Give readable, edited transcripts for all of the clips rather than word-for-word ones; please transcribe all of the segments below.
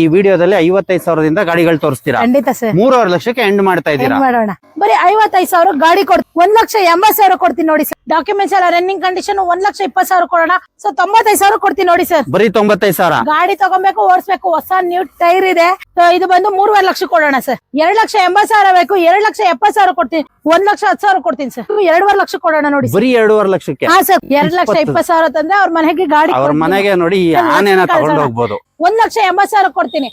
ಈ ವಿಡಿಯೋದಲ್ಲಿ 55,000ದಿಂದ ಗಾಡಿಗಳು ತೋರಿಸ್ತೀರಾ? ಖಂಡಿತ ಸರ್. 3.5 ಲಕ್ಷಕ್ಕೆ ಎಂಡ್ ಮಾಡ್ತಾ ಇದ್ದೀರಾ? ಮಾಡೋಣ. ಬರೀ 55,000 ಗಾಡಿ ಕೊಡ್ತೀನಿ. 1,80,000 ಕೊಡ್ತೀನಿ ನೋಡಿ ಸರ್. ಡಾಕ್ಯುಮೆಂಟ್ಸ್ ಎಲ್ಲ ರನ್ನಿಂಗ್ ಕಂಡೀಷನ್ 1,20,000 ಕೊಡೋಣ. ಸೊ 95,000 ಕೊಡ್ತೀನಿ ನೋಡಿ ಸರ್. ಬರೀ 95,000. ಗಾಡಿ ತಗೊಬೇಕು, ಓಡಿಸ್ಬೇಕು, ಹೊಸ ನ್ಯೂ ಟೈರ್ ಇದೆ. ಇದು ಬಂದು 3.5 ಲಕ್ಷ ಕೊಡೋಣ ಸರ್. 2,80,000 ಬೇಕು, 2,70,000 ಕೊಡ್ತೀನಿ. 1,10,000 ಕೊಡ್ತೀನಿ ಸರ್. 2.5 ಲಕ್ಷ ಕೊಡೋಣ ನೋಡಿ. ಬರೀ 2.5 ಲಕ್ಷಕ್ಕೆ? ಹಾ ಸರ್. 2,20,000 ತಂದ್ರೆ ಅವ್ರ ಮನೆಗೆ ಗಾಡಿ, ಅವ್ರ ಮನೆಗೆ ನೋಡಿ ಈ ಆನೆನ ತಗೊಂಡು ಹೋಗ್ಬೋದು. 1,80,000 ಕೊಡ್ತೀನಿ.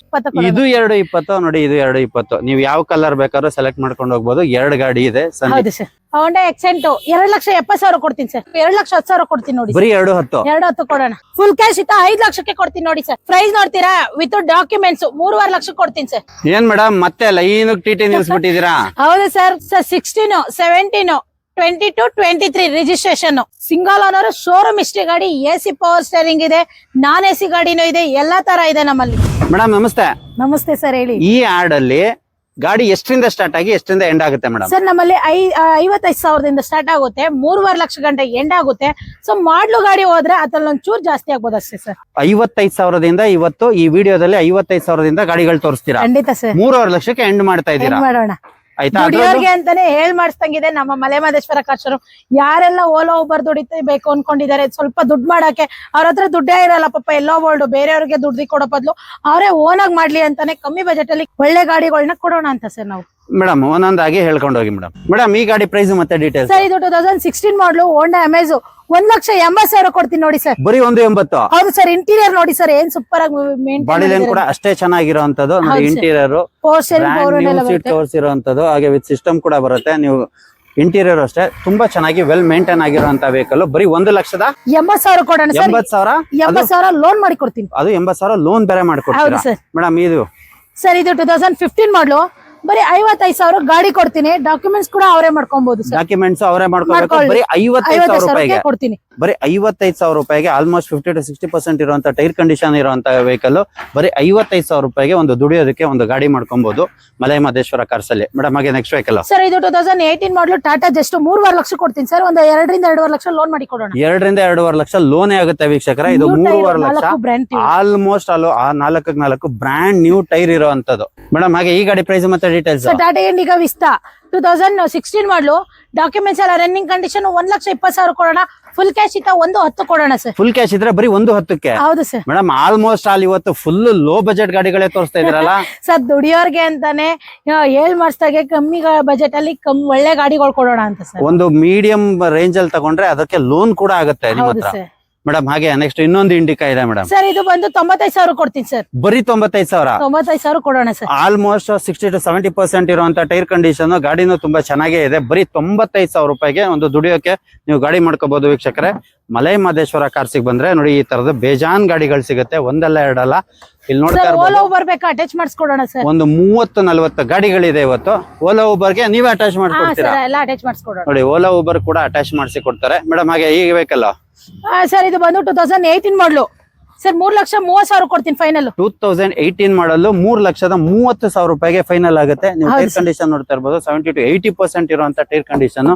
ಇದು 2.20 ನೋಡಿ, ಇದು 2.20. ನೀವು ಯಾವ ಕಲರ್ ಬೇಕಾದ್ರೂ ಸೆಲೆಕ್ಟ್ ಮಾಡ್ಕೊಂಡು ಹೋಗ್ಬೋದು. 2 ಗಾಡಿ ಇದೆ. ಹೌದು ಸರ್. ಹೋಂಡಾ ಎಕ್ಸೆಂಟ್ 2,70,000 ಕೊಡ್ತೀನಿ ಸರ್. 2,10,000 ಕೊಡ್ತೀನಿ ನೋಡಿ. ಬರೀ 2.10. 2.10 ಕೊಡೋಣ. ಫುಲ್ ಕ್ಯಾಶ್ ಇತ್ತ 5 ಲಕ್ಷಕ್ಕೆ ಕೊಡ್ತೀನಿ ನೋಡಿ ಸರ್. ಪ್ರೈಸ್ ನೋಡ್ತೀರಾ? ವಿತ್ ಡಾಕ್ಯುಮೆಂಟ್ಸ್ 3.5 ಲಕ್ಷ ಕೊಡ್ತೀನಿ ಸರ್. ಏನ್ ಮೇಡಮ್ ಮತ್ತೆ ಲೈನ್ ಟಿಟಿ ನಿಲ್ಸ್ಬಿಟ್ಟಿದೀರಾ? ಹೌದು sir. 16, 17, 22, 23 registration. Single owner, showroom history ಗಾಡಿ, AC ಪವರ್ ಸ್ಟೇರಿಂಗ್ ಇದೆ, ನಾನ್ AC ಗಾಡಿನೂ ಇದೆ, ಎಲ್ಲಾ ತರ ಇದೆ ನಮ್ಮಲ್ಲಿ. ಮೇಡಮ್ ನಮಸ್ತೆ. ನಮಸ್ತೆ ಸರ್, ಹೇಳಿ. ಈ ಆಡ್ ಅಲ್ಲಿ ಗಾಡಿ ಎಷ್ಟರಿಂದ ಸ್ಟಾರ್ಟ್ ಆಗಿ ಎಷ್ಟರಿಂದ ಎಂಡ್ ಆಗುತ್ತೆ ಮೇಡಮ್? ಸರ್ ನಮ್ಮಲ್ಲಿ 55,000ದಿಂದ ಸ್ಟಾರ್ಟ್ ಆಗುತ್ತೆ, 3.5 ಲಕ್ಷ ಗಂಟೆ ಎಂಡ್ ಆಗುತ್ತೆ. ಸೊ ಮಾಡ್ಲು ಗಾಡಿ ಹೋದ್ರೆ ಅದ್ರಲ್ಲಿ ಒಂಚೂರು ಜಾಸ್ತಿ ಆಗ್ಬೋದು ಅಷ್ಟೇ ಸರ್. 55,000ದಿಂದ ಇವತ್ತು ಈ ವಿಡಿಯೋದಲ್ಲಿ 55,000ದಿಂದ ಗಾಡಿಗಳು ತೋರಿಸ್ತೀರಾ? ಖಂಡಿತ ಸರ್. 3.5 ಲಕ್ಷಕ್ಕೆ ಎಂಡ್ ಮಾಡ್ತಾ ಇದ್ದೀರಾ? ಮಾಡೋಣ. ಆಯ್ತಾ? ದುಡಿಯೋರ್ಗೆ ಅಂತಾನೆ ಮಾಡಿಸ್ತಂಗಿದೆ ನಮ್ಮ ಮಲೆ ಮಹದೇಶ್ವರ ಕಾರ್ಶರು. ಯಾರೆಲ್ಲ ಓಲೋ ಉಬರ್ ದುಡಿಬೇಕು ಅನ್ಕೊಂಡಿದ್ದಾರೆ, ಸ್ವಲ್ಪ ದುಡ್ಡು ಮಾಡಕ್ಕೆ ಅವ್ರ ಹತ್ರ ದುಡ್ಡೇ ಇರಲ್ಲ ಪಾಪ, ಎಲ್ಲೋ ಬೋಲ್ಡ್ ಬೇರೆಯವ್ರಿಗೆ ದುಡ್ಡು ಕೊಡೋ ಬದಲು ಅವರೇ ಓನ್ ಆಗಿ ಮಾಡ್ಲಿ ಅಂತಾನೆ ಕಮ್ಮಿ ಬಜೆಟ್ ಅಲ್ಲಿ ಒಳ್ಳೆ ಗಾಡಿಗಳನ್ನ ಕೊಡೋಣ ಅಂತ ಸರ್ ನಾವು. ಮೇಡಮ್ ಒಂದೊಂದಾಗಿ ಹೇಳ್ಕೊಂಡು ಹೋಗಿ ಮೇಡಮ್. ಮೇಡಮ್ ಈ ಗಾಡಿ ಪ್ರೈಸ್ ಮತ್ತೆ ಡೀಟೇಲ್ಸ್? ಸರ್ ಇದು 2016 ಮಾಡಲು ಹೋಂಡಾ ಅಮೇಜ್ 1,80,000 ಕೊಡ್ತೀನಿ ನೋಡಿ ಸರ್. ಬರೀ 1.80? ಹೌದು ಸರ್. ಇಂಟೀರಿಯರ್ ನೋಡಿ ಸರ್, ಏನ್ ಸೂಪರ್ ಆಗಿ ಬಾಡಿ ಲೈನ್ ಕೂಡ ಅಷ್ಟೇ ಚೆನ್ನಾಗಿರೋಂಥದ್ದು. ಇಂಟೀರಿಯರ್ ತೋರಿಸಿರೋಂಥದ್ದು, ಹಾಗೆ ವಿತ್ ಸಿಸ್ಟಮ್ ಕೂಡ ಬರುತ್ತೆ. ನೀವು ಇಂಟೀರಿಯರ್ ಅಷ್ಟೇ ತುಂಬಾ ಚೆನ್ನಾಗಿ ವೆಲ್ ಮೇಂಟೈನ್ ಆಗಿರುವಂತ ವೆಹಿಕಲ್. ಬರೀ 1,80,000 ಕೊಡೋಣ ಸರ್. 80,000 ಲೋನ್ ಮಾಡಿ ಕೊಡ್ತೀನಿ. ಅದು 80,000 ಲೋನ್ ಬೇರೆ ಮಾಡ್ಕೊಡ್ತೀರಾ ಮೇಡಮ್? ಇದು ಸರ್ ಇದು 2015 ಮಾಡಲು ಬರೀ 55,000 ಗಾಡಿ ಕೊಡ್ತೀನಿ. ಡಾಕ್ಯುಮೆಂಟ್ಸ್ ಕೂಡ ಅವರೇ ಮಾಡ್ಕೊಬಹುದು ಸರ್. ಡಾಕ್ಯುಮೆಂಟ್ಸ್ ಅವರೇ ಮಾಡ್ಕೊಬೇಕು. ಬರೀ 55,000 ರೂಪಾಯಿಗೆ ಕೊಡ್ತೀನಿ. ಬರೀ 55,000 ರೂಪಾಯಿಗೆ ಆಲ್ಮೋಸ್ಟ್ 50 to 60% ಇರುವಂತ ಟೈರ್ ಕಂಡೀಷನ್ ಇರುವಂತ ವೆಹಿಕಲ್ ಬರೀ 55,000 ರೂಪಾಯಿಗೆ ಒಂದು ದುಡಿಯೋದಕ್ಕೆ ಒಂದು ಗಾಡಿ ಮಾಡ್ಕೊಬಹುದು ಮಲೆ ಮಹದೇಶ್ವರ ಕಾರ್ಸ್ ಅಲ್ಲಿ. ಮೇಡಮ್ ಹಾಗೆ ನೆಕ್ಸ್ಟ್ ವೆಹಿಕಲ್ ಸರ್ ಇದು 2018 ಮಾಡಲು ಟಾಟಾ ಜಸ್ಟ್ 3.5 ಲಕ್ಷ ಕೊಡ್ತೀನಿ ಸರ್. ಒಂದು 2ರಿಂದ 2.5 ಲಕ್ಷ ಲೋನ್ ಮಾಡಿ ಕೊಡೋಣ. 2ರಿಂದ 2.5 ಲಕ್ಷ ಲೋನೇ ಆಗುತ್ತೆ ವೀಕ್ಷಕರ. ಇದು 3.5 ಲಕ್ಷ ಆಲ್ಮೋಸ್ಟ್ ಅಲ್ಲೂ ಆ 4 ಬ್ರ್ಯಾಂಡ್ ನ್ಯೂ ಟೈರ್ ಇರುವಂತದ್ದು. ಮೇಡಮ್ ಹಾಗೆ ಈ ಗಾಡಿ ಪ್ರೈಸ್ ಮತ್ತೆ ಡೀಟೇಲ್ಸ್? ಟಾಟಾ ಇಂಡಿಗಾ ವಿಸ್ತಾ 2016 ಮಾಡಲು ಡಾಕ್ಯುಮೆಂಟ್ಸ್ ಎಲ್ಲ ರನ್ನಿಂಗ್ ಕಂಡೀಷನ್ 1,20,000 ಕೊಡೋಣ. ಫುಲ್ ಕ್ಯಾಶ್ ಇತ್ತ 1.10 ಕೊಡೋಣ ಸರ್. ಫುಲ್ ಕ್ಯಾಶ್ ಇದ್ರೆ ಬರೀ 1.10ಕ್ಕೆ? ಹೌದು ಸರ್. ಮೇಡಮ್ ಆಲ್ಮೋಸ್ಟ್ ಆಲ್ ಇವತ್ತು ಫುಲ್ ಲೋ ಬಜೆಟ್ ಗಾಡಿಗಳೇ ತೋರಿಸ್ತಾ ಇದ್ರಲ್ಲ ಸರ್. ದುಡಿಯೋರ್ಗೆ ಅಂತಾನೆ ಮಾಡಿಸ್ದಾಗೆ ಕಮ್ಮಿ ಬಜೆಟ್ ಅಲ್ಲಿ ಒಳ್ಳೆ ಗಾಡಿಗಳು ಕೊಡೋಣ ಅಂತ ಸರ್. ಒಂದು ಮೀಡಿಯಂ ರೇಂಜ್ ಅಲ್ಲಿ ತಗೊಂಡ್ರೆ ಅದಕ್ಕೆ ಲೋನ್ ಕೂಡ ಆಗುತ್ತೆ ನಿಮ್ಮ ಹತ್ರ. ಮೇಡಮ್ ಹಾಗೆ ನೆಕ್ಸ್ಟ್ ಇನ್ನೊಂದು ಇಂಡಿಕಾ ಇದೆ ಮೇಡಮ್. ಸರ್ ಇದು ಬಂದು 95,000 ಕೊಡ್ತೀನಿ ಸರ್. ಬರೀ 95,000? 95,000 ಕೊಡೋಣ ಸರ್. ಆಲ್ಮೋಸ್ಟ್ 60 to 70% ಇರುವಂತ ಟೈರ್ ಕಂಡೀಷನ್, ಗಾಡಿನೂ ತುಂಬಾ ಚೆನ್ನಾಗೇ ಇದೆ. ಬರೀ 95,000 ರೂಪಾಯಿಗೆ ಒಂದು ದುಡಿಯೋಕೆ ನೀವು ಗಾಡಿ ಮಾಡ್ಕೋಬಹುದು ವೀಕ್ಷಕರೇ. ಮಲೆ ಮಹದೇಶ್ವರ ಕಾರ್ಸಿಗೆ ಬಂದ್ರೆ ನೋಡಿ ಈ ತರದ ಬೇಜಾನ್ ಗಾಡಿಗಳು ಸಿಗುತ್ತೆ, ಒಂದಲ್ಲ ಎರಡಲ್ಲ. ಇಲ್ಲಿ ನೋಡ್ತಾ ಓಲೋ ಉಬರ್ ಬೇಕಾ ಅಟ್ಯಾಚ್ ಮಾಡಿಸ್ಕೊಡೋಣ ಸರ್. ಒಂದು 30-40 ಗಾಡಿಗಳಿದೆ ಇವತ್ತು. ಓಲಾ ಉಬರ್ಗೆ ನೀವೇ ಅಟ್ಯಾಚ್ ಮಾಡ್ಕೊಡ್ತೀರಾ? ಎಲ್ಲ ಅಟ್ಯಾಚ್ ಮಾಡಿಸ್ಕೊಡೋಣ ನೋಡಿ. ಓಲಾ ಉಬರ್ ಕೂಡ ಅಟ್ಯಾಚ್ ಮಾಡಿಸಿ ಕೊಡ್ತಾರೆ. ಮೇಡಮ್ ಹಾಗೆ ಈ ವೆಹಿಕಲ್ ಸರ್ ಇದು ಬಂದು 2018 ಮಾಡಲು ಸರ್ 3,30,000 ಕೊಡ್ತೀನಿ ಫೈನಲ್. 2018 ಮಾಡಲು 3,30,000 ರೂಪಾಯಿಗೆ ಫೈನಲ್ ಆಗುತ್ತೆ. ನೀವು ಟೈರ್ ಕಂಡೀಷನ್ ನೋಡ್ತಾ ಇರ್ಬೋದು, 70 to 80% ಇರುವಂತ ಟೈರ್ ಕಂಡೀಷನ್.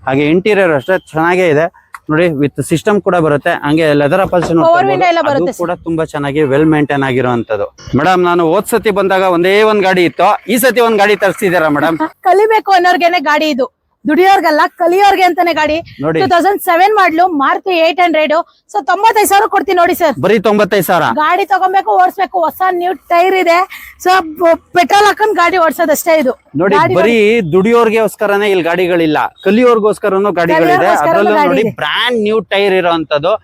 ಹಾಗೆ ಇಂಟೀರಿಯರ್ ಅಷ್ಟೇ ಚೆನ್ನಾಗೇ ಇದೆ ನೋಡಿ, ವಿತ್ ಸಿಸ್ಟಮ್ ಕೂಡ ಬರುತ್ತೆ. ಹಂಗೆ ಲೆದರ್ ಅಪಲ್ಷನ್ ಕೂಡ ತುಂಬಾ ಚೆನ್ನಾಗಿ ವೆಲ್ ಮೇಂಟೈನ್ ಆಗಿರುವಂತದ್ದು. ಮೇಡಮ್ ನಾನು ಹೋದ್ ಸತಿ ಬಂದಾಗ ಒಂದೇ ಒಂದ್ ಗಾಡಿ ಇತ್ತು, ಈ ಸತಿ ಒಂದ್ ಗಾಡಿ ತರಿಸಿದೀರಾ ಮೇಡಮ್? ಕಲಿಬೇಕು ಅನ್ನೋರ್ಗೆನೆ ಗಾಡಿ ಇದು, ದುಡಿಯೋರ್ಗಲ್ಲ ಕಲಿಯೋರ್ಗೆ ಅಂತಾನೆ ಗಾಡಿ. 2007 ಮಾಡಲು ಮಾರುತಿ 800. ಸೊ 95,000 ಕೊಡ್ತೀನಿ ನೋಡಿ ಸರ್. ಬರೀ 95,000? ಗಾಡಿ ತಗೊಬೇಕು, ಓಡಿಸ್ಬೇಕು, ಹೊಸ ನ್ಯೂ ಟೈರ್ ಇದೆ. ಸೊ ಪೆಟ್ರೋಲ್ ಹಾಕೊಂಡ್ ಗಾಡಿ ಓಡಿಸೋದಷ್ಟೇ ಇದು ನೋಡಿ. ಬರೀ ದುಡಿಯೋರ್ಗೋಸ್ಕರನೇ ಇಲ್ಲಿ ಗಾಡಿಗಳಿಲ್ಲ, ಕಲಿಯೋರ್ಗೋಸ್ಕರನು ಗಾಡಿಗಳಿದೆ. ಅದರಲ್ಲೂ ನೋಡಿ ಬ್ರ್ಯಾಂಡ್ ನ್ಯೂ ಟೈರ್ ಇರೋಂಥದ್ದು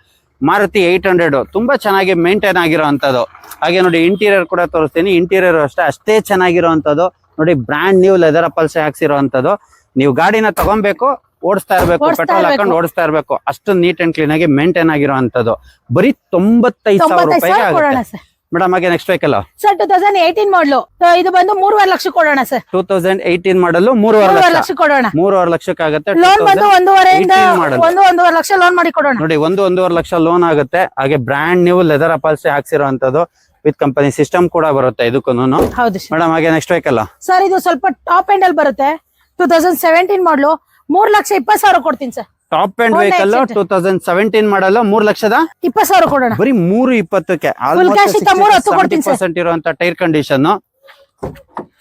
ಮಾರುತಿ 800 ತುಂಬಾ ಚೆನ್ನಾಗಿ ಮೇಂಟೈನ್ ಆಗಿರೋಂಥದ್ದು. ಹಾಗೆ ನೋಡಿ ಇಂಟೀರಿಯರ್ ಕೂಡ ತೋರಿಸ್ತೀನಿ. ಇಂಟೀರಿಯರ್ ಅಷ್ಟೇ ಚೆನ್ನಾಗಿರೋಂಥದ್ದು ನೋಡಿ. ಬ್ರ್ಯಾಂಡ್ ನ್ಯೂ ಲೆದರ್ ಅಪಲ್ಸ್ ಹಾಕ್ಸಿರೋಂಥದ್ದು. ನೀವು ಗಾಡಿನ ತಗೊಬೇಕು, ಓಡಿಸ್ತಾ ಇರ್ಬೇಕು, ಪೆಟ್ರೋಲ್ ಹಾಕೊಂಡು ಓಡಿಸ್ತಾ ಇರ್ಬೇಕು, ಅಷ್ಟು ನೀಟ್ ಅಂಡ್ ಕ್ಲೀನ್ ಆಗಿ ಮೇಂಟೈನ್ ಆಗಿರೋಂಥದ್ದು. ಬರೀ 95,000 ರೂಪಾಯಿಗೆ ಆಗುತ್ತೆ ಮೇಡಮ್. ಹಾಗೆ ನೆಕ್ಸ್ಟ್ ವೆಹಿಕಲ್ ಸರ್ 2018 ಮಾಡಲು ಇದು ಬಂದು 3.5 ಲಕ್ಷ ಕೊಡೋಣ ಸರ್. 2018 ಮಾಡಲು 3.5 ಲಕ್ಷ ಕೊಡೋಣ. 3.5 ಲಕ್ಷಕ್ಕೆ ಆಗುತ್ತೆ. ಲೋನ್ ಬಂದು 1.5 ಲಕ್ಷ ಲೋನ್ ಮಾಡಿ ಕೊಡೋಣ ನೋಡಿ. 1.5 ಲಕ್ಷ ಲೋನ್ ಆಗುತ್ತೆ. ಹಾಗೆ ಬ್ರ್ಯಾಂಡ್ ನ್ಯೂ ಲೆದರ್ ಅಪಾಲ್ಸಿ ಹಾಕ್ಸಿರೋಂಥದ್ದು, ವಿತ್ ಕಂಪನಿ ಸಿಸ್ಟಮ್ ಕೂಡ ಬರುತ್ತೆ ಇದಕ್ಕೂ. ಹೌದು ಮೇಡಮ್ ಹಾಗೆ ನೆಕ್ಸ್ಟ್ ವೆಹಿಕಲ್ ಸರ್ ಇದು ಸ್ವಲ್ಪ ಟಾಪ್ ಎಂಡ್ ಅಲ್ಲಿ ಬರುತ್ತೆ. 2017 ಮಾಡಲು 3,20,000 ಕೊಡ್ತೀನಿ sir. Top and Honda vehicle Accent. 2017 ಮಾಡಲ್ಲ 3,20,000 20,000 ಕೊಡೋಣ. ಬರೀ 3,20,000 cash ಇತ್ತ 3,10 ಕೊಡ್ತೀನಿ sir. 70% ಇರುವಂತ ಟೈರ್ ಕಂಡೀಷನ್.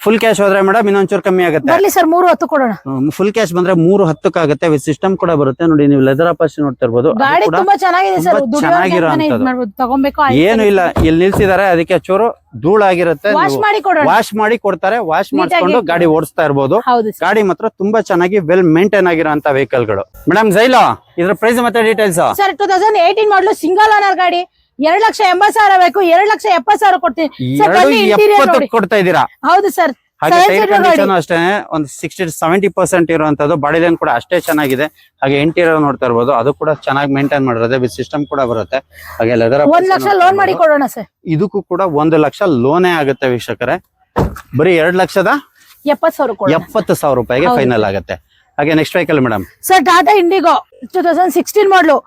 ಫುಲ್ ಕ್ಯಾಶ್ ಹೋದ್ರೆ ಮೇಡಮ್ ಇನ್ನೊಂಚೂರು ಕಮ್ಮಿ ಆಗುತ್ತೆ. ಬರ್ಲಿ ಸರ್ 3,10 ಕೊಡೋಣ. ಫುಲ್ ಕ್ಯಾಶ್ ಬಂದ್ರೆ 3,10 ಆಗುತ್ತೆ. ವಿತ್ ಸಿಸ್ಟಮ್ ಕೂಡ ಬರುತ್ತೆ ನೋಡಿ. ನೀವು ಲೆದರ್ ಅಪಾಚಿ ನೋಡ್ತಾ ಇರ್ಬೋದು. ಅದು ಗಾಡಿ ಕೂಡ ತುಂಬಾ ಚೆನ್ನಾಗಿದೆ ಸರ್. ತುಂಬಾ ಚೆನ್ನಾಗಿರೋಂಥದ್ದು. ತಗೊಬೇಕು. ಏನು ಇಲ್ಲ, ಇಲ್ಲಿ ನಿಲ್ಸಿದಾರೆ ಅದಕ್ಕೆ ಚೂರು ಧೂಳಾಗಿರುತ್ತೆ. ವಾಶ್ ಮಾಡಿ ಕೊಡೋಣ. ವಾಶ್ ಮಾಡಿ ಕೊಡ್ತಾರೆ. ವಾಶ್ ಮಾಡಿಸ್ಕೊಂಡು ಗಾಡಿ ಓಡಿಸ್ತಾ ಇರ್ಬೋದು. ಹೌದು ಸರ್. ಗಾಡಿ ಮಾತ್ರ ತುಂಬಾ ಚೆನ್ನಾಗಿ ವೆಲ್ ಮೇಂಟೈನ್ ಆಗಿರೋಂತ ವೆಹಿಕಲ್ ಗಳು. ಮೇಡಮ್ ಜೈಲೋ ಇದ್ರ ಪ್ರೈಸ್ ಮತ್ತೆ ಡೀಟೇಲ್ಸ್. ಸರ್ 2018 ಮಾಡಲು ಸಿಂಗಲ್ ಓನರ್ ಗಾಡಿ 2,80,000 ಬೇಕು. 2,70,000 ಕೊಡ್ತೀನಿ ಸರ್. ಬನ್ನಿ ಇಂಟೀರಿಯರ್ ನೋಡಿ. ಕೊಡ್ತಾ ಇದ್ದೀರಾ? ಹೌದು ಸರ್. ಹಾಗೆ ಟೈರ್ ಕಂಡೀಷನ್ ಅಷ್ಟೇ ಒಂದು 60-70% ಇರುವಂತದ್ದು. ಬಾಡಿ ಲೈನ್ ಕೂಡ ಅಷ್ಟೇ ಚೆನ್ನಾಗಿದೆ. ಹಾಗೆ ಇಂಟೀರಿಯರ್ ನೋಡ್ತಾ ಇರ್ಬೋದು. ಅದು ಕೂಡ ಚೆನ್ನಾಗಿ ಮೇಂಟೈನ್ ಮಾಡಿರೋದೆ. ವಿತ್ ಸಿಸ್ಟಮ್ ಕೂಡ ಬರುತ್ತೆ. ಹಾಗೆ ಲೆದರ್ 1 ಲಕ್ಷ ಲೋನ್ ಮಾಡಿ ಕೊಡೋಣ ಸರ್. ಇದಕ್ಕೂ ಕೂಡ 1 ಲಕ್ಷ ಲೋನೇ ಆಗುತ್ತೆ ವೀಕ್ಷಕರೇ. ಬರೀ 2,70,000 ಕೊಡೋಣ. 70,000 ರೂಪಾಯಿಗೆ ಫೈನಲ್ ಆಗುತ್ತೆ. ಹಾಗೆ next vehicle madam sir Tata IndiGo 2016 ಮಾಡಲು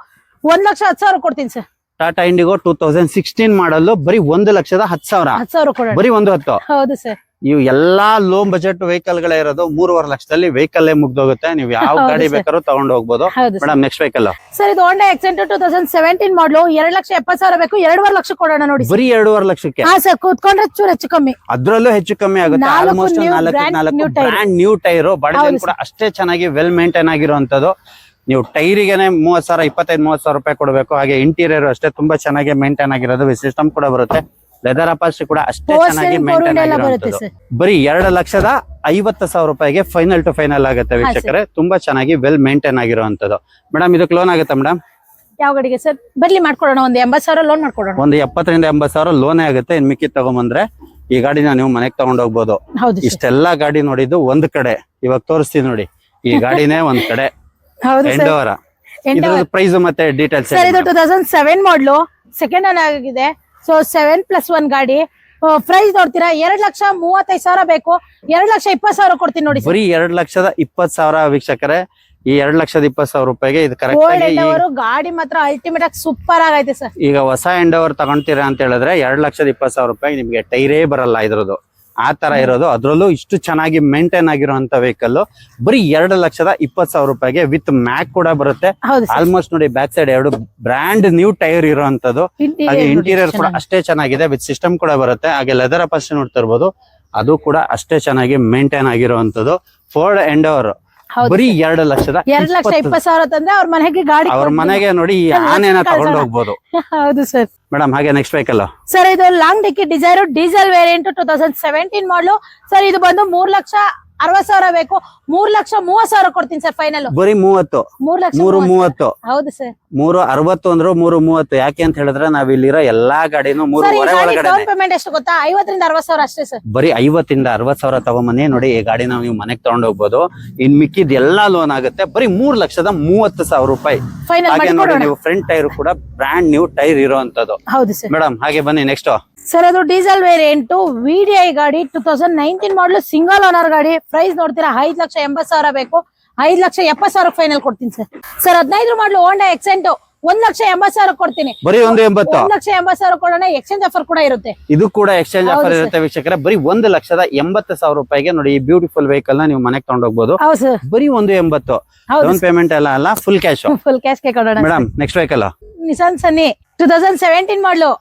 1,10,000 ಕೊಡ್ತೀನಿ ಸರ್. ಟಾಟಾ ಇಂಡಿಗೋ 2016 ಮಾಡಲು ಬರೀ 1,10,000. 10,000 ಕೊಡೋಣ. ಬರೀ 1,10,000. ಹೌದು ಸರ್. ಇವು ಎಲ್ಲಾ ಲೋ ಬಜೆಟ್ ವೆಹಿಕಲ್ ಗಳೇ ಇರೋದು. 3.5 ಲಕ್ಷದಲ್ಲಿ ವೆಹಿಕಲ್ ಮುಗ್ದೋಗುತ್ತೆ. ನೀವು ಯಾವ ಹೌದು ಗಾಡಿ sir. ಬೇಕಾದ್ರೂ ತಗೊಂಡು ಹೋಗ್ಬೋದು. ಹೌದು ಮೇಡಮ್ ನೆಕ್ಸ್ಟ್ ವೆಹಿಕಲ್ ಸರ್. ಇದು ಹೋಂಡಾ ಎಕ್ಸೆಂಟ್ 2017 ಮಾಡಲು 2,70,000 ಬೇಕು. 2.5 ಲಕ್ಷ ಕೊಡೋಣ ನೋಡಿ. ಬರೀ 2.5 ಲಕ್ಷಕ್ಕೆ. ಹಾ ಸರ್. ಕೂತ್ಕೊಂಡ್ರೆ ಚೂರು ಹೆಚ್ಚು ಕಮ್ಮಿ. ಅದ್ರಲ್ಲೂ ಹೆಚ್ಚು ಕಮ್ಮಿ ಆಗುತ್ತೆ. ನಾಲ್ಕು almost new 4 brand new tyre. Brand new tyre. Body line ಕೂಡ ಅಷ್ಟೇ ಚೆನ್ನಾಗಿ ವೆಲ್ ಮೇಂಟೈನ್ ಆಗಿರುವಂತದ್ದು. ನೀವು ಟೈರಿಗೆನೆ 30,000 25-30,000 ರೂಪಾಯಿ ಕೊಡಬೇಕು. ಹಾಗೆ ಇಂಟೀರಿಯರ್ ಅಷ್ಟೇ ತುಂಬಾ ಚೆನ್ನಾಗಿ ಮೇಂಟೈನ್ ಆಗಿರೋದು. ಸಿಸ್ಟಮ್ ಕೂಡ ಬರುತ್ತೆ. ಲೆದರ್ ಅಪಾಚಿ ಕೂಡ ಅಷ್ಟೇ ಚೆನ್ನಾಗಿ ಮೇಂಟೈನ್ ಆಗಿರುವಂತದ್ದು. ಬರೀ 2,50,000 ರೂಪಾಯಿಗೆ ಫೈನಲ್ ಟು ಫೈನಲ್ ಆಗುತ್ತೆ ವೀಕ್ಷಕರೇ. ತುಂಬಾ ಚೆನ್ನಾಗಿ ವೆಲ್ ಮೇಂಟೈನ್ ಆಗಿರುವಂತದ್ದು. ಮೇಡಮ್ ಇದಕ್ಕೆ ಲೋನ್ ಆಗುತ್ತೆ ಮೇಡಮ್? ಯಾವ ಗಾಡಿಗೆ ಸರ್? ಬರ್ಲಿ ಮಾಡ್ಕೊಡೋಣ. ಒಂದು 80,000 ಲೋನ್ ಮಾಡ್ಕೊಡೋಣ. ಒಂದು 70,000-80,000 ಲೋನೇ ಆಗುತ್ತೆ. ಇನ್ ಮಿಕ್ಕಿ ತಗೊಂಬಂದ್ರೆ ಈ ಗಾಡಿನ ನೀವು ಮನೆಗೆ ತಗೊಂಡ್ ಹೋಗ್ಬೋದು. ಹೌದು sir. ಇಷ್ಟೆಲ್ಲಾ ಗಾಡಿ ನೋಡಿದ್ದು ಒಂದ್ ಕಡೆ. ಇವಾಗ ತೋರಿಸ್ತೀವಿ ನೋಡಿ. ಈ ಗಾಡಿನೇ ಒಂದ್ ಕಡೆ. ಹೌದು ಸರ್. ಎಂಡೋವರ. ಇದ್ರ ಪ್ರೈಸ್ ಮತ್ತೆ ಡೀಟೇಲ್ಸ್. ಸರ್ ಇದು 2007 ಮಾಡಲು ಸೆಕೆಂಡ್ ಹ್ಯಾಂಡ್ ಆಗಿದೆ. ಸೊ 7+1 ಗಾಡಿ. ಪ್ರೈಸ್ ನೋಡ್ತೀರಾ? 2,35,000 ಬೇಕು. 2,20,000 ಕೊಡ್ತೀನಿ ನೋಡಿ. ಬರೀ 2,20,000 ವೀಕ್ಷಕರೇ. ಈ 2,20,000 ರೂಪಾಯಿಗೆ ಇದು ಕರೆಕ್ಟ್ ಆಗಿ ಗಾಡಿ ಮಾತ್ರ ಅಲ್ಟಿಮೇಟ್ ಆಗಿ ಸೂಪರ್ ಆಗೈತೆ ಸರ್. ಈಗ ಹೊಸ ಎಂಡೋವರ್ ತಗೊಂತೀರಾ ಅಂತ ಹೇಳಿದ್ರೆ 2,20,000 ರೂಪಾಯಿ ನಿಮ್ಗೆ ಟೈರೇ ಬರಲ್ಲ ಇದ್ರದ್ದು. ಆ ತರ ಇರೋದು. ಅದ್ರಲ್ಲೂ ಇಷ್ಟು ಚೆನ್ನಾಗಿ ಮೇಂಟೈನ್ ಆಗಿರುವಂತ ವೆಹಿಕಲ್ ಬರೀ 2,20,000 ರೂಪಾಯಿಗೆ ವಿತ್ ಮ್ಯಾಕ್ ಕೂಡ ಬರುತ್ತೆ. ಹೌದು ಸರ್. ಆಲ್ಮೋಸ್ಟ್ ನೋಡಿ back side 2 brand new tyre ಇರುವಂತದ್ದು. ಹಾಗೆ ಇಂಟೀರಿಯರ್ ಕೂಡ ಅಷ್ಟೇ ಚೆನ್ನಾಗಿದೆ. ವಿತ್ ಸಿಸ್ಟಮ್ ಕೂಡ ಬರುತ್ತೆ. ಹಾಗೆ ಲೆದರ್ ಅಪಾಚಿ ನೋಡ್ತಾ ಇರ್ಬೋದು. ಅದು ಕೂಡ ಅಷ್ಟೇ ಚೆನ್ನಾಗಿ ಮೇಂಟೈನ್ ಆಗಿರುವಂತದ್ದು. ಫೋರ್ಡ್ ಎಂಡೋವರ್ ಬರೀ 2,20,000 ತಂದ್ರೆ ಅವ್ರ ಮನೆಗೆ ಗಾಡಿ. ಅವ್ರ ಮನೆಗೆ ನೋಡಿ ಈ ಆನೆನ ತಗೊಂಡು ಹೋಗ್ಬೋದು. ಹೌದು ಸರ್. ಮೇಡಮ್ ಹಾಗೆ ನೆಕ್ಸ್ಟ್ ವೆಹಿಕಲ್ ಸರ್ ಇದು ಲಾಂಗ್ ಡಿಕ್ಕಿ ಡಿಸೈರ್ ಡೀಸೆಲ್ ವೇರಿಯಂಟ್ 2017 ಮಾಡಲು. ಸರ್ ಇದು ಬಂದು 3,60,000 ಬೇಕು. 3,30,000 ಕೊಡ್ತೀನಿ ಸರ್ ಫೈನಲ್. ಬರೀ 30. 3,30,000. ಹೌದು ಸರ್. 3,60 ಅಂದ್ರು 3,30. ಯಾಕೆ ಅಂತ ಹೇಳಿದ್ರೆ ನಾವ್ ಇಲ್ಲಿರೋ ಎಲ್ಲಾ ಗಾಡಿನೂ 3.5 ಒಳಗಡೆ. ಡೌನ್ ಪೇಮೆಂಟ್ ಎಷ್ಟು ಗೊತ್ತಾ? 50,000-60,000 ಅಷ್ಟೇ ಸರ್. ಬರೀ 50,000-60,000 ತಗೊಂಬನ್ನಿ ನೋಡಿ. ಈ ಗಾಡಿನ ನೀವು ಮನೆಗೆ ತಗೊಂಡ್ ಹೋಗ್ಬೋದು. ಇನ್ ಮಿಕ್ಕಿದ್ ಎಲ್ಲಾ ಲೋನ್ ಆಗುತ್ತೆ. ಬರೀ 3,30,000 ರೂಪಾಯಿ. ಹಾಗೆ ನೋಡಿ ನೀವು ಫ್ರಂಟ್ ಟೈರ್ ಕೂಡ ಬ್ರ್ಯಾಂಡ್ ನ್ಯೂ ಟೈರ್ ಇರುವಂತದ್ದು. ಹೌದು ಸರ್. ಮೇಡಮ್ ಹಾಗೆ ಬನ್ನಿ ನೆಕ್ಸ್ಟ್. ಸರ್ ಅದು ಡೀಸೆಲ್ ವೇರಿಯಂಟ್ VDI ಗಾಡಿ 2019 ಮಾಡಲು ಸಿಂಗಲ್ ಓನರ್ ಗಾಡಿ. ಪ್ರೈಸ್ ನೋಡ್ತೀರಾ? 5,80,000 ಬೇಕು. 5,70,000 ಫೈನಲ್ ಕೊಡ್ತೀನಿ ಸರ್. ಸರ್ 15 ಮಾಡಲು ಹೋಂಡಾ ಎಕ್ಸೆಂಟ್ 1,80,000 ಕೊಡ್ತೀನಿ. ಬರೀ 1,80,000. 1,80,000 ಕೊಡೋಣ. ಎಕ್ಸ್ಚೇಂಜ್ ಆಫರ್ ಕೂಡ ಇರುತ್ತೆ. ಇದು ಕೂಡ ಎಕ್ಸ್ಚೇಂಜ್ ಆಫರ್ ಇರುತ್ತೆ ವೀಕ್ಷಕರೇ. ಬರೀ 1,80,000 ರೂಪಾಯಿಗೆ ನೋಡಿ ಈ ಬ್ಯೂಟಿಫುಲ್ ವೆಹಿಕಲ್ ನ ನೀವು ಮನೆಗೆ ತಗೊಂಡ್ ಹೋಗ್ಬೋದು. ಹೌದು ಸರ್. ಬರೀ 1,80,000. ಡೌನ್ ಪೇಮೆಂಟ್ ಎಲ್ಲ ಅಲ್ಲ, ಫುಲ್ ಕ್ಯಾಶ್. ಫುಲ್ ಕ್ಯಾಶ್ ಗೆ ಕೊಡೋಣ. ಮೇಡಮ್ ನೆಕ್ಸ್ಟ್ ವೆಹಿಕಲ್ ನಿಸಾನ್ ಸನ್ನಿ 2017 ಮಾಡಲು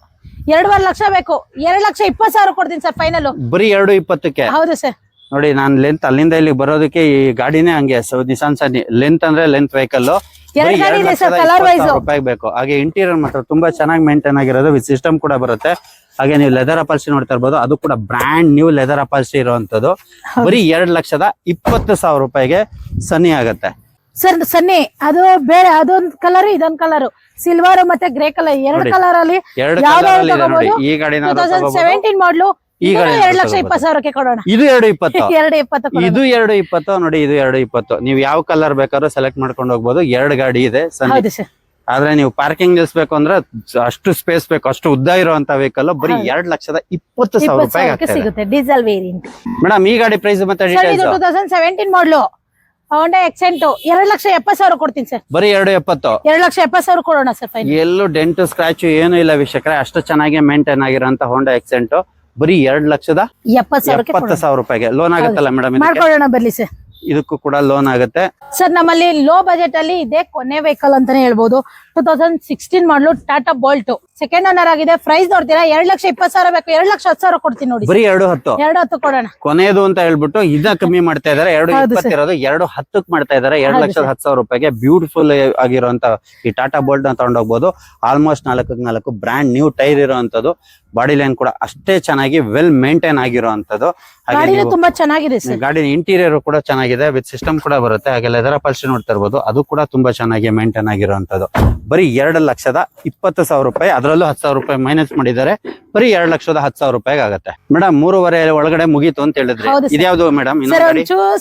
2.5 ಲಕ್ಷ ಬೇಕು. 2,20,000 ಕೊಡ್ತೀನಿ ಸರ್ ಫೈನಲ್. ಬರೀ 2,20,000. ಹೌದು ಸರ್. ನೋಡಿ ನಾನ್ ಲೆಂತ್ ಅಲ್ಲಿಂದ ಇಲ್ಲಿ ಬರೋದಕ್ಕೆ ಈ ಗಾಡಿನೇ ಹಂಗೆ. ನಿಸಾನ್ ಸನ್ನಿ ಲೆಂತ್ ಅಂದ್ರೆ ಲೆಂತ್ ವೆಹಿಕಲ್. ರೂಪಾಯಿ ಬೇಕು. ಹಾಗೆ ಇಂಟೀರಿಯರ್ ಮಾತ್ರ ತುಂಬಾ ಚೆನ್ನಾಗಿ ಮೇಂಟೈನ್ ಆಗಿರೋದು. ವಿತ್ ಸಿಸ್ಟಮ್ ಕೂಡ ಬರುತ್ತೆ. ಹಾಗೆ ನೀವು ಲೆದರ್ ಅಪಾಚಿ ನೋಡ್ತಾ ಇರ್ಬೋದು. ಅದು ಕೂಡ ಬ್ರ್ಯಾಂಡ್ ನ್ಯೂ ಲೆದರ್ ಅಪಾಚಿ ಇರುವಂತದ್ದು. ಬರೀ 2,20,000 ರೂಪಾಯಿಗೆ ಸನ್ನಿ ಆಗತ್ತೆ ಸರ್. ಸನ್ನಿ ಅದು ಬೇರೆ. ಅದೊಂದು ಕಲರ್ ಇದೊಂದು ಕಲರ್. ಸಿಲ್ವರ್ ಮತ್ತೆ ಗ್ರೇ ಕಲರ್ 2 ಕಲರ್ ಅಲ್ಲಿ ಈ ಗಾಡಿ 2017 ಮಾಡಲು. ಈ ಗಾಡಿ 2,20,000 ಕೊಡೋಣ. ಇದು 2,20,000. 2,20,000 ಇದು 2,20,000 ನೋಡಿ. ಇದು 2,20,000. ನೀವು ಯಾವ ಕಲರ್ ಬೇಕಾದ್ರೂ ಸೆಲೆಕ್ಟ್ ಮಾಡ್ಕೊಂಡು ಹೋಗ್ಬೋದು. 2 ಗಾಡಿ ಇದೆ. ಹೌದು ಸರ್. ಆದ್ರೆ ನೀವು ಪಾರ್ಕಿಂಗ್ ನಿಲ್ಸ್ಬೇಕು ಅಂದ್ರೆ ಅಷ್ಟು ಸ್ಪೇಸ್ ಬೇಕು. ಅಷ್ಟು ಉದ್ದ ಇರುವಂತ ವೆಹಿಕಲ್ ಬರೀ 2,20,000 ರೂಪಾಯಿ ಸಿಗುತ್ತೆ. Diesel variant. ಮೇಡಮ್ ಈ ಗಾಡಿ ಪ್ರೈಸ್ ಮತ್ತೆ ಡೀಟೇಲ್ಸ್. 2017 ಮಾಡಲು ಹೋಂಡಾ ಎಕ್ಸೆಂಟ್ 2,70,000 ಕೊಡ್ತೀನಿ ಸರ್. ಬರೀ 2,70,000. 2,70,000 ಕೊಡೋಣ ಸರ್ ಫೈನಲ್. ಎಲ್ಲೂ ಡೆಂಟ್ ಸ್ಕ್ರಾಚ್ ಏನು ಇಲ್ಲ ವೀಕ್ಷಕರೇ. ಅಷ್ಟು ಚೆನ್ನಾಗಿ ಮೇಂಟೈನ್ ಆಗಿರೋಂತ ಹೋಂಡಾ ಎಕ್ಸೆಂಟ್ ಬರೀ 2,70,000 ರೂಪಾಯಿಗೆ ಲೋನ್ ಆಗುತ್ತಲ್ಲ ಮೇಡಮ್? ಮಾಡ್ಕೊಳ್ಳೋಣ ಬರ್ಲಿ ಸರ್. ಇದಕ್ಕೂ ಕೂಡ ಲೋನ್ ಆಗುತ್ತೆ. ಸರ್ ನಮ್ಮಲ್ಲಿ ಲೋ ಬಜೆಟ್ ಅಲ್ಲಿ ಇದೆ ಕೊನೆ ವೆಹಿಕಲ್ ಅಂತಾನೆ ಹೇಳ್ಬೋದು. 2016 ಮಾಡಲು ಟಾಟಾ ಬೋಲ್ಟ್ ಸೆಕೆಂಡ್ ಓನರ್ ಆಗಿದೆ. ಪ್ರೈಸ್ ನೋಡ್ತೀರಾ 2,20,000 ಬೇಕು, 2,10,000 ಕೊಡ್ತೀನಿ ನೋಡಿ. ಬರೀ 2,10 2,10 ಕೊಡೋಣ. ಕೊನೆಯದು ಅಂತ ಹೇಳ್ಬಿಟ್ಟು ಇದನ್ನ ಕಮ್ಮಿ ಮಾಡ್ತಾ ಇದಾರೆ. 2,20 ಇರೋದು 2,10 ಮಾಡ್ತಾ ಇದಾರೆ. 2,10,000 ರೂಪಾಯಿಗೆ ಬ್ಯೂಟಿಫುಲ್ ಆಗಿರುವಂತ ಈ ಟಾಟಾ ಬೋಲ್ಟ್ ನ ತಗೊಂಡೋಗ್ಬೋದು. Almost 4x4 brand new tyre ಇರುವಂತದ್ದು. ಬಾಡಿ ಲೈನ್ ಕೂಡ ಅಷ್ಟೇ ಚೆನ್ನಾಗಿ ವೆಲ್ ಮೇಂಟೈನ್ ಆಗಿರುವಂತದ್ದು. ಹಾಗೆ ತುಂಬಾ ಚೆನ್ನಾಗಿದೆ ಸರ್. ಗಾಡಿ ಇಂಟೀರಿಯರ್ ಕೂಡ ಚೆನ್ನಾಗಿದೆ, ವಿತ್ ಸಿಸ್ಟಮ್ ಕೂಡ ಬರುತ್ತೆ. ಹಾಗೆ ಲೆದರ್ ಅಪಾಲ್ಸ್ಟ್ರಿ ನೋಡ್ತಾ ಇರ್ಬೋದು, ಅದು ಕೂಡ ತುಂಬಾ ಚೆನ್ನಾಗಿ ಮೇಂಟೈನ್ ಆಗಿರುವಂತದ್ದು. ಬರೀ 2,20,000 ರೂಪಾಯಿ, ಅದರಲ್ಲೂ 10,000 ರೂಪಾಯಿ ಮೈನಸ್ ಮಾಡಿದ್ದಾರೆ. ಬರೀ 2,10,000 ರೂಪಾಯಿಗೆ ಆಗುತ್ತೆ. ಮೇಡಮ್ 3.5 ಒಳಗಡೆ ಮುಗೀತು ಅಂತ ಹೇಳಿದ್ರಿ. ಇದ್ಯಾವ್ದು ಮೇಡಮ್?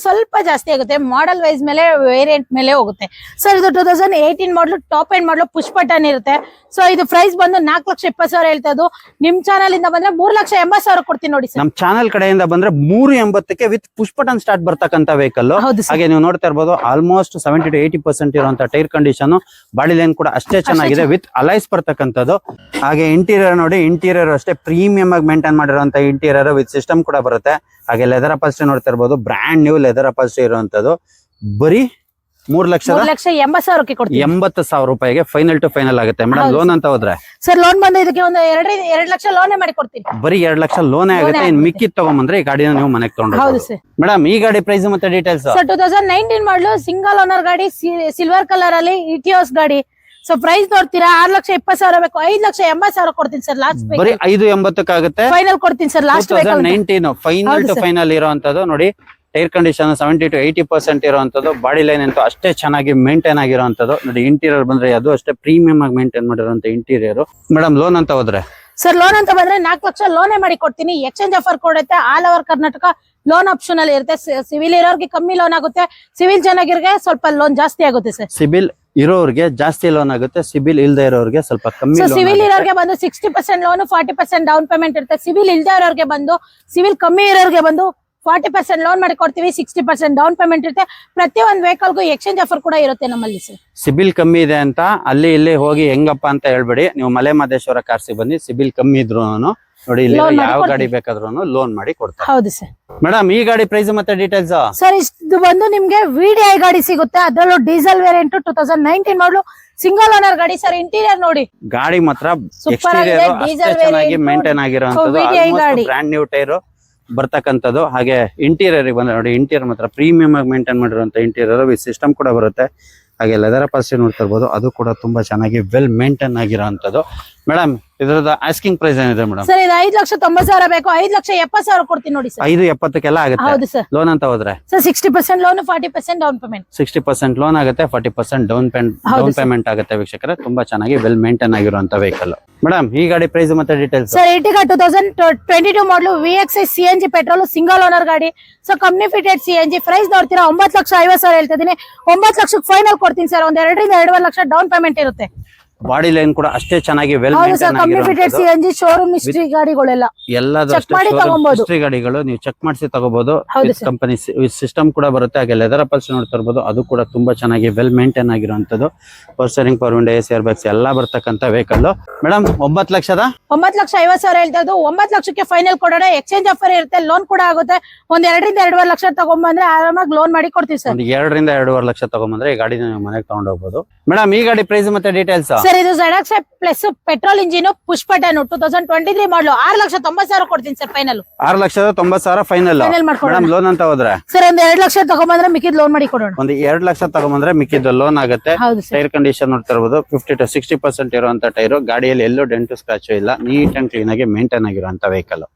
ಸ್ವಲ್ಪ ಜಾಸ್ತಿ ಆಗುತ್ತೆ, ಮಾಡೆಲ್ ವೈಸ್ ಮೇಲೆ ವೇರಿಯಂಟ್ ಮೇಲೆ ಹೋಗುತ್ತೆ ಸರ್. ಇದು 2018 ಮಾಡಲು ಟಾಪ್ ಎಂಡ್ ಮಾಡಲು ಪುಷ್ ಬಟನ್ ಇರುತ್ತೆ. ಸೊ ಇದು ಪ್ರೈಸ್ ಬಂದು 4,20,000 ಹೇಳ್ತಾ ಇದ್ದು. ನಿಮ್ ಚಾನಲ್ ಇಂದ ಬಂದ್ರೆ 3,80,000 ಕೊಡ್ತೀನಿ ನೋಡಿ ಸರ್. ನಮ್ ಚಾನಲ್ ಕಡೆಯಿಂದ ಬಂದ್ರೆ 380ಕ್ಕೆ ವಿತ್ ಪುಷ್ ಬಟನ್ ಸ್ಟಾರ್ಟ್ ಬರ್ತಕ್ಕಂತ ವೆಹಿಕಲ್. ಹಾಗೆ ನೀವು ನೋಡ್ತಾ ಇರ್ಬೋದು, ಆಲ್ಮೋಸ್ಟ್ 70 to 80% ಇರುವಂತ ಟೈರ್ ಕಂಡೀಷನ್. ಬಾಡಿ ಲೈನ್ ಕೂಡ ಅಷ್ಟೇ ಚೆನ್ನಾಗಿದೆ, ವಿತ್ ಅಲೈಸ್ ಬರ್ತಕ್ಕಂಥದ್ದು. ಹಾಗೆ ಇಂಟೀರಿಯರ್ ನೋಡಿ, ಇಂಟೀರಿಯರ್ ಅಷ್ಟೇ ಪ್ರೀಮಿಯಂ ಆಗಿ ಮೇಂಟೈನ್ ಮಾಡಿರುವಂತ ಇಂಟೀರಿಯರ್ ವಿತ್ ಸಿಸ್ಟಮ್ ಕೂಡ ಬರುತ್ತೆ. ಹಾಗೆ ಲೆದರ್ ಅಪಾಲ್ಸ್ಟ್ರಿ ನೋಡ್ತಾ ಇರ್ಬೋದು, ಬ್ರ್ಯಾಂಡ್ ನ್ಯೂ ಲೆದರ್ ಅಪಾಲ್ಸ್ಟ್ರಿ ಇರುವಂತದ್ದು. ಬರೀ 3,80,000 ಕೊಡ್ತೀನಿ. 80,000 ರೂಪಾಯಿಗೆ ಫೈನಲ್ ಟು ಫೈನಲ್ ಆಗುತ್ತೆ ಮೇಡಮ್. ಲೋನ್ ಅಂತ ಹೋದ್ರೆ ಸರ್ ಲೋನ್ ಬಂದು ಇದಕ್ಕೆ ಒಂದು 2 ಲಕ್ಷ ಲೋನೇ ಮಾಡಿ ಕೊಡ್ತೀನಿ. ಬರೀ 2 ಲಕ್ಷ ಲೋನೇ ಆಗುತ್ತೆ. ಇನ್ ಮಿಕ್ಕಿದ್ ತಗೊಂಬಂದ್ರೆ ಈ ಗಾಡಿನ ನೀವು ಮನೆಗೆ ತಗೊಂಡು. ಮೇಡಮ್ ಈ ಗಾಡಿ ಪ್ರೈಸ್ ಮತ್ತೆ ಡೀಟೇಲ್ಸ್? ಸರ್ 2019 ಮಾಡಲು ಸಿಂಗಲ್ ಓನರ್ ಗಾಡಿ, ಸಿಲ್ವರ್ ಕಲರ್ ಅಲ್ಲಿ ಇಟಿಯೋಸ್ ಗಾಡಿ. ಸೊ ಪ್ರೈಸ್ ನೋಡ್ತೀರಾ 6,20,000 ಬೇಕು, 5,80,000 ಕೊಡ್ತೀನಿ ಸರ್. ಲಾಸ್ಟ್ ಬರೀ 5,80 ಆಗುತ್ತೆ, ಫೈನಲ್ ಕೊಡ್ತೀನಿ sir. Last 2019 final to final ಇರುವಂತದ್ದು ನೋಡಿ. ಟೈರ್ ಕಂಡೀಷನ್ 70 to 80% ಇರುವಂತದ್ದು. ಬಾಡಿ ಲೈನ್ ಅಂತೂ ಅಷ್ಟೇ ಚೆನ್ನಾಗಿ ಮೇಂಟೈನ್ ಆಗಿರುವಂತದ್ದು ನೋಡಿ. ಇಂಟೀರಿಯರ್ ಬಂದ್ರೆ ಅದು ಅಷ್ಟೇ ಪ್ರೀಮಿಯಂ ಆಗಿ ಮೇಂಟೈನ್ ಮಾಡಿರುವಂತ ಇಂಟೀರಿಯರ್. ಮೇಡಮ್ ಲೋನ್ ಅಂತ ಹೋದ್ರೆ? ಸರ್ ಲೋನ್ ಅಂತ ಬಂದ್ರೆ 4 ಲಕ್ಷ ಲೋನೇ ಮಾಡಿ ಕೊಡ್ತೀನಿ. ಎಕ್ಸ್ಚೇಂಜ್ ಆಫರ್ ಕೊಡುತ್ತೆ. All over Karnataka loan option ಅಲ್ಲಿ ಇರುತ್ತೆ. ಸಿವಿಲ್ ಇರೋರ್ಗೆ ಕಮ್ಮಿ ಲೋನ್ ಆಗುತ್ತೆ, ಸಿವಿಲ್ ಚೆನ್ನಾಗಿರೋರ್ಗೆ ಸ್ವಲ್ಪ ಲೋನ್ ಜಾಸ್ತಿ ಆಗುತ್ತೆ ಸರ್. ಸಿಬಿಲ್ ಇರೋರ್ಗೆ ಜಾಸ್ತಿ ಲೋನ್ ಆಗುತ್ತೆ, ಸಿಬಿಲ್ ಇಲ್ದೇ ಇರೋರ್ಗೆ ಸ್ವಲ್ಪ ಕಮ್ಮಿ. ಸಿವಿಲ್ ಇರೋರ್ಗೆ ಬಂದು 60% ಲೋನ್, 40% ಡೌನ್ ಪೇಮೆಂಟ್ ಇರುತ್ತೆ. ಸಿವಿಲ್ ಇಲ್ದೇ ಇರೋರ್ಗೆ ಬಂದು, ಸಿವಿಲ್ ಕಮ್ಮಿ ಇರೋರ್ಗೆ ಬಂದು 40% ಲೋನ್ ಮಾಡಿ ಕೊಡ್ತೀವಿ, 60% ಡೌನ್ ಪೇಮೆಂಟ್ ಇರುತ್ತೆ. ಪ್ರತಿ ಒಂದು ವೆಹಿಕಲ್ಗೂ ಎಕ್ಸ್ಚೇಂಜ್ ಆಫರ್ ಕೂಡ ಇರುತ್ತೆ ನಮ್ಮಲ್ಲಿ ಸರ್. ಸಿಬಿಲ್ ಕಮ್ಮಿ ಇದೆ ಅಂತ ಅಲ್ಲಿ ಇಲ್ಲಿ ಹೋಗಿ ಹೆಂಗಪ್ಪ ಅಂತ ಹೇಳ್ಬೇಡಿ. ನೀವು ಮಲೆ ಮಹದೇಶ್ವರ ಕಾರ್ಸಿ ಬನ್ನಿ, ಸಿಬಿಲ್ ಕಮ್ಮಿ ಇದ್ರು ನೋಡಿ, ಇಲ್ಲಿ ಯಾವ ಗಾಡಿ ಬೇಕಾದ್ರೂ ಲೋನ್ ಮಾಡಿ ಕೊಡ್ತಾರೆ. ಹೌದು ಸರ್. ಮೇಡಮ್ ಈ ಗಾಡಿ ಪ್ರೈಸ್ ಮತ್ತೆ ಡೀಟೇಲ್ಸ್? ಸರ್ ಇದು ಬಂದು ನಿಮ್ಗೆ ವಿಡಿಐ ಗಾಡಿ ಸಿಗುತ್ತೆ, ಅದರಲ್ಲೂ ಡೀಸೆಲ್ ವೇರಿಯಂಟ್ 2019 ಮಾಡಲು ಸಿಂಗಲ್ ಓನರ್ ಗಾಡಿ ಸರ್. ಇಂಟೀರಿಯರ್ ನೋಡಿ, ಗಾಡಿ ಮಾತ್ರ ಎಕ್ಸ್ಟೀರಿಯರ್ ಅಷ್ಟೇ ಚೆನ್ನಾಗಿ ಮೇಂಟೈನ್ ಆಗಿರುವಂತದ್ದು. ಬ್ರ್ಯಾಂಡ್ ನ್ಯೂ ಟೈರ್ ಬರ್ತಕ್ಕಂಥದ್ದು. ಹಾಗೆ ಇಂಟೀರಿಯರ್ ಬಂದ್ರೆ ನೋಡಿ, ಇಂಟೀರಿಯರ್ ಮಾತ್ರ ಪ್ರೀಮಿಯಂ ಆಗಿ ಮೇಂಟೈನ್ ಮಾಡಿರುವಂತ ಇಂಟೀರಿಯರ್ ವಿತ್ ಸಿಸ್ಟಮ್ ಕೂಡ ಬರುತ್ತೆ. ಹಾಗೆ ಲೆದರ್ ಅಪಾಲ್ಸ್ಟ್ರಿ ನೋಡ್ತಾ ಇರ್ಬೋದು, ಅದು ಕೂಡ ತುಂಬಾ ಚೆನ್ನಾಗಿ ವೆಲ್ ಮೇಂಟೈನ್ ಆಗಿರೋಂಥದ್ದು. ಮೇಡಮ್ ಇದ್ರದ್ದು ಆಸ್ಕಿಂಗ್ ಪ್ರೈಸ್ ಏನಿದೆ ಮೇಡಮ್? ಸರ್ ಇದು 5,90,000 ಬೇಕು, 5,70,000 ಕೊಡ್ತೀನಿ ನೋಡಿ ಸರ್. 5,70,000 ಆಗುತ್ತೆ. ಹೌದು ಸರ್. ಲೋನ್ ಅಂತ ಹೋದ್ರೆ sir 60% loan, 40% down payment. 60% loan ಆಗುತ್ತೆ, 40% ಡೌನ್ ಪೇಮೆಂಟ್ ಆಗುತ್ತೆ. ವೀಕ್ಷಕರೇ ತುಂಬಾ ಚೆನ್ನಾಗಿ ವೆಲ್ ಮೇಂಟೈನ್ ಆಗಿರುವಂತ ವೆಹಿಕಲ್. ಮೇಡಮ್ ಈ ಗಾಡಿ ಪ್ರೈಸ್ ಮತ್ತೆ ಡೀಟೇಲ್ಸ್? ಸರ್ Ertiga 2022 ಮಾಡಲು VXI CNG petrol single owner ಗಾಡಿ. So company fitted CNG. Price ನೋಡ್ತೀರಾ 9,50,000 ಹೇಳ್ತಾ ಇದೀನಿ. 9 ಲಕ್ಷಕ್ಕೆ ಫೈನಲ್ ಕೊಡ್ತೀನಿ ಸರ್. 1 2ರಿಂದ 2.5 ಲಕ್ಷ ಡೌನ್ ಪೇಮೆಂಟ್ ಇರುತ್ತೆ. ಬಾಡಿ ಲೈನ್ ಕೂಡ ಅಷ್ಟೇ ಚೆನ್ನಾಗಿ ವೆಲ್ ಮೇಂಟೈನ್ ಆಗಿರುವಂತದ್ದು. CNG ಶೋರೂಮ್ ಹಿಸ್ಟ್ರಿ ಗಾಡಿಗಳೆಲ್ಲ ಎಲ್ಲದೂ ಅಷ್ಟೇ ಹಿಸ್ಟ್ರಿ ಗಾಡಿಗಳು ನೀವು ಚೆಕ್ ಮಾಡಿಸಿ ತಗೋಬಹುದು. ಕಂಪನಿ ಸಿಸ್ಟಮ್ ಕೂಡ ಬರುತ್ತೆ. ಹಾಗೆ ಲೆದರ್ ಅಪಾಲ್ಸ್ಟ್ರಿ ನೋಡ್ತಾ ಇರಬಹುದು, ಅದು ಕೂಡ ತುಂಬಾ ಚೆನ್ನಾಗಿ ವೆಲ್ ಮೇಂಟೈನ್ ಆಗಿರುವಂತದ್ದು. Power steering, power window, AC ಏರ್ಬ್ಯಾಗ್ಸ್ ಎಲ್ಲ ಬರ್ತಕ್ಕಂತ ವೆಹಿಕಲ್. ಮೇಡಮ್ 9,50,000 ಹೇಳ್ತಾ ಇದ್ದು. 9 ಲಕ್ಷಕ್ಕೆ ಫೈನಲ್ ಕೊಡೋಣ. ಎಕ್ಸ್ಚೇಂಜ್ ಆಫರ್ ಇರುತ್ತೆ, ಲೋನ್ ಕೂಡ ಆಗುತ್ತೆ. 1 2ರಿಂದ 2.5 ಲಕ್ಷ ತಗೊಂಡ್ಬಂದ್ರೆ ಆರಾಮಾಗಿ ಲೋನ್ ಮಾಡಿ ಕೊಡ್ತೀವಿ ಸರ್. 2ರಿಂದ 2.5 ಲಕ್ಷ ತಗೊಂಡ್ಬಂದ್ರೆ ಈ ಗಾಡಿ ಮನೆಗೆ ತಗೊಂಡು ಹೋಗ್ಬೋದು. ಮೇಡಮ್ ಈ ಗಾಡಿ ಪ್ರೈಸ್ ಮತ್ತೆ ಡೀಟೇಲ್ಸ್? ಸರ್ ಇದು ZX plus petrol engine push button 2023 ಮಾಡಲು 6,90,000 ಕೊಡ್ತೀನಿ sir. Final 6,90,000 final. Madam loan ಅಂತ ಹೋದ್ರೆ? ಸರ್ 1 2 ಲಕ್ಷ ತಗೊಂಡ್ಬಂದ್ರೆ ಮಿಕ್ಕಿದ್ ಲೋನ್ ಮಾಡಿ ಕೊಡೋಣ. 1 2 ಲಕ್ಷ ತಗೊಂಡ್ಬಂದ್ರೆ ಮಿಕ್ಕಿದ್ದು ಲೋನ್ ಆಗುತ್ತೆ. ಟೈರ್ ಕಂಡೀಷನ್ ನೋಡ್ತಾ ಇರಬಹುದು, 50 to 60% ಇರುವಂತ ಟೈರ್. ಗಾಡಿಯಲ್ಲಿ ಎಲ್ಲೂ ಡೆಂಟು ಸ್ಕ್ರಾಚ್ ಇಲ್ಲ, ನೀಟ್ ಅಂಡ್ ಕ್ಲೀನ್ ಆಗಿ ಮೇಂಟೈನ್ ಆಗಿರುವಂತ ವೆಹಿಕಲ್.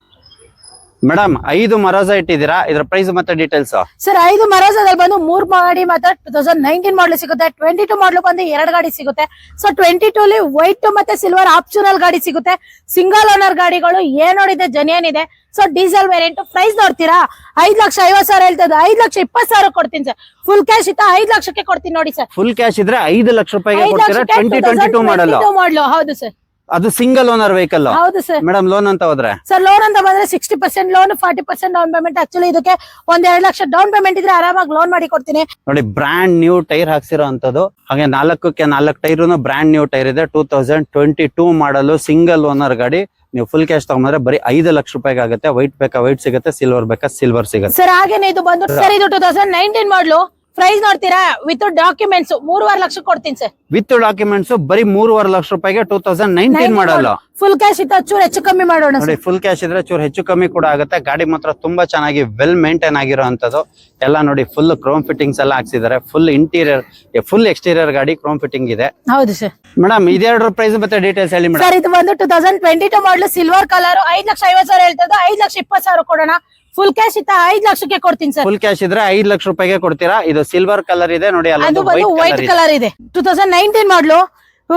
ಮೇಡಮ್ 5 ಮರೋಜಾ ಇಟ್ಟಿದ್ದೀರಾ, ಇದ್ರ ಪ್ರೈಸ್ ಮತ್ತೆ ಡೀಟೇಲ್ಸ್? ಸರ್ 5 ಮರೋಜಾದಲ್ಲಿ ಬಂದು 3 ಗಾಡಿ ಮಾತ್ರ 2019 ಮಾಡಲು ಸಿಗುತ್ತೆ. 22 ಮಾಡಲು ಬಂದು 2 ಗಾಡಿ ಸಿಗುತ್ತೆ. ಸೊ 22 ಅಲ್ಲಿ ವೈಟ್ ಮತ್ತೆ ಸಿಲ್ವರ್ ಆಪ್ಷನಲ್ ಗಾಡಿ ಸಿಗುತ್ತೆ. ಸಿಂಗಲ್ ಓನರ್ ಗಾಡಿಗಳು ನೋಡಿದೆ ಜೆನ್ಯೂನ್ ಇದೆ. So diesel variant. ಪ್ರೈಸ್ ನೋಡ್ತೀರಾ 5,50,000 ಹೇಳ್ತದೆ. 5,20,000 ಕೊಡ್ತೀನಿ ಸರ್. ಫುಲ್ ಕ್ಯಾಶ್ ಇತ್ತ 5 ಲಕ್ಷಕ್ಕೆ ಕೊಡ್ತೀನಿ ನೋಡಿ ಸರ್. ಫುಲ್ ಕ್ಯಾಶ್ ಇದ್ರೆ 5 ಲಕ್ಷ ರೂಪಾಯಿಗೆ ಕೊಡ್ತೀರಾ? 2022 ಮಾಡಲು. ಹೌದು ಸರ್. ಅದು ಸಿಂಗಲ್ ಓನರ್ ವೆಹಿಕಲ್. ಹೌದು ಸರ್. ಮೇಡಮ್ ಲೋನ್ ಅಂತ ಹೋದ್ರೆ? ಸರ್ ಲೋನ್ ಅಂತ ಬಂದ್ರೆ 60% ಲೋನ್, 40% ಡೌನ್ ಪೇಮೆಂಟ್. ಆಕ್ಚುಲಿ ಇದಕ್ಕೆ 1 2 ಲಕ್ಷ ಡೌನ್ ಪೇಮೆಂಟ್ ಇದ್ರೆ ಆರಾಮಾಗಿ ಲೋನ್ ಮಾಡಿ ಕೊಡ್ತೀನಿ ನೋಡಿ. ಬ್ರಾಂಡ್ ನ್ಯೂ ಟೈರ್ ಹಾಕ್ಸಿರೋ ಅಂತದ್ದು. ಹಾಗೆ 4ಕ್ಕೆ 4 ಟೈರ್ ಬ್ರಾಂಡ್ ನ್ಯೂ ಟೈರ್ ಇದೆ. 2022 ಮಾಡಲು ಸಿಂಗಲ್ ಓನರ್ ಗಾಡಿ. ನೀವು ಫುಲ್ ಕ್ಯಾಶ್ ತಗೊಂಡ್ರೆ ಬರೀ 5 ಲಕ್ಷ ರೂಪಾಯಿಗೆ ಆಗುತ್ತೆ. ವೈಟ್ ಬೇಕಾ ವೈಟ್ ಸಿಗುತ್ತೆ, ಸಿಲ್ವರ್ ಬೇಕಾ ಸಿಲ್ವರ್ ಸಿಗುತ್ತೆ. ಸರ್ ಹಾಗೇನೆ ಇದು ಬಂದು ಸರ್ ಇದು 2019 ಮಾಡ್ಲು ಪ್ರೈಸ್ ನೋಡ್ತೀರಾ ವಿತ್ ಡಾಕ್ಯುಮೆಂಟ್ಸ್ 3.5 ಲಕ್ಷ ಕೊಡ್ತೀನಿ ಸರ್. ವಿತ್ ಡಾಕ್ಯುಮೆಂಟ್ಸ್ ಬರೀ 3.5 ಲಕ್ಷ ರೂಪಾಯಿಗೆ 2019 ಮಾಡಲ್ಲ. ಫುಲ್ ಕ್ಯಾಶ್ ಇತ್ತು, ಚೂರು ಹೆಚ್ಚು ಕಮ್ಮಿ ಮಾಡೋಣ ನೋಡಿ. ಫುಲ್ ಕ್ಯಾಶ್ ಇದ್ರೆ ಚೂರು ಹೆಚ್ಚು ಕಮ್ಮಿ ಕೂಡ ಆಗುತ್ತೆ. ಗಾಡಿ ಮಾತ್ರ ತುಂಬಾ ಚೆನ್ನಾಗಿ ವೆಲ್ ಮೇಂಟೈನ್ ಆಗಿರೋಂಥದ್ದು. ಎಲ್ಲ ನೋಡಿ ಫುಲ್ ಕ್ರೋಮ್ ಫಿಟ್ಟಿಂಗ್ಸ್ ಎಲ್ಲ ಹಾಕ್ಸಿದ್ದಾರೆ. ಫುಲ್ ಇಂಟೀರಿಯರ್ ಫುಲ್ ಎಕ್ಸ್ಟೀರಿಯರ್ ಗಾಡಿ ಕ್ರೋಮ್ ಫಿಟ್ಟಿಂಗ್ ಇದೆ. ಹೌದು ಸರ್. ಮೇಡಮ್ ಇದೆರಡರ ಪ್ರೈಸ್ ಮತ್ತೆ ಡೀಟೇಲ್ಸ್ ಹೇಳಿ ಮೇಡಮ್. ಸರ್ ಇದು ಬಂದು 2022 ಮಾಡಲು ಸಿಲ್ವರ್ ಕಲರ್ 5,50,000 ಹೇಳ್ತದ್ದು, 5,20,000 ಕೊಡೋಣ. ಫುಲ್ ಕ್ಯಾಶ್ ಇತ್ತ 5 ಲಕ್ಷಕ್ಕೆ ಕೊಡ್ತೀನಿ ಸರ್. ಫುಲ್ ಕ್ಯಾಶ್ ಇದ್ರೆ 5 ಲಕ್ಷ ರೂಪಾಯಿಗೆ ಕೊಡ್ತೀರಾ. ಇದು ಸಿಲ್ವರ್ ಕಲರ್ ಇದೆ ನೋಡಿ, ಅದು ಬಂದು ವೈಟ್ ಕಲರ್ ಇದೆ. 2019 ಮಾಡಲು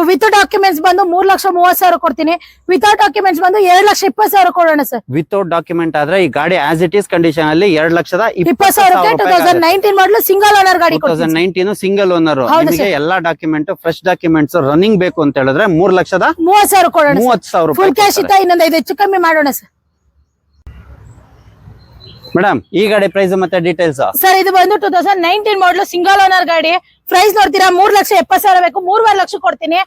ವಿತ್ ಡಾಕ್ಯುಮೆಂಟ್ಸ್ ಬಂದು 3,30,000 ಕೊಡ್ತೀನಿ. ವಿತೌಟ್ ಡಾಕ್ಯುಮೆಂಟ್ಸ್ ಬಂದು 2,20,000 ಕೊಡೋಣ ಸರ್. ವಿತೌಟ್ ಡಾಕ್ಯುಮೆಂಟ್ ಆದ್ರೆ ಈ ಗಾಡಿ ಆಸ್ ಇಟ್ ಈಸ್ ಕಂಡೀಷನ್ ಅಲ್ಲಿ 2,20,000 2019 ಮಾಡಲು ಸಿಂಗಲ್ ಓನರ್ ಗಾಡಿ 2019 ಸಿಂಗಲ್ ಓನರ್. ನಿಮಗೆ ಎಲ್ಲಾ ಡಾಕ್ಯುಮೆಂಟ್ ಫ್ರೆಶ್ ಡಾಕ್ಯುಮೆಂಟ್ಸ್ ರನ್ನಿಂಗ್ ಬೇಕು ಅಂತ ಹೇಳಿದ್ರೆ 3,30,000 ಕೊಡೋಣ. 30,000 ಫುಲ್ ಕ್ಯಾಶ್ ಇತ್ತ ಇನ್ನೊಂದು 5 ಹೆಚ್ಚು ಕಮ್ಮಿ ಮಾಡೋಣ ಸರ್. ಮೇಡಮ್ ಈ ಗಾಡಿ ಪ್ರೈಸ್ ಮತ್ತೆ ಡೀಟೇಲ್ಸ್. ಸರ್ ಇದು ಬಂದು 2019 ಮಾಡಲು ಸಿಂಗಲ್ ಓನರ್ ಗಾಡಿ. ಪ್ರೈಸ್ ನೋಡ್ತೀರಾ 3,70,000 ಬೇಕು, 3.5 ಲಕ್ಷ ಕೊಡ್ತೀನಿ.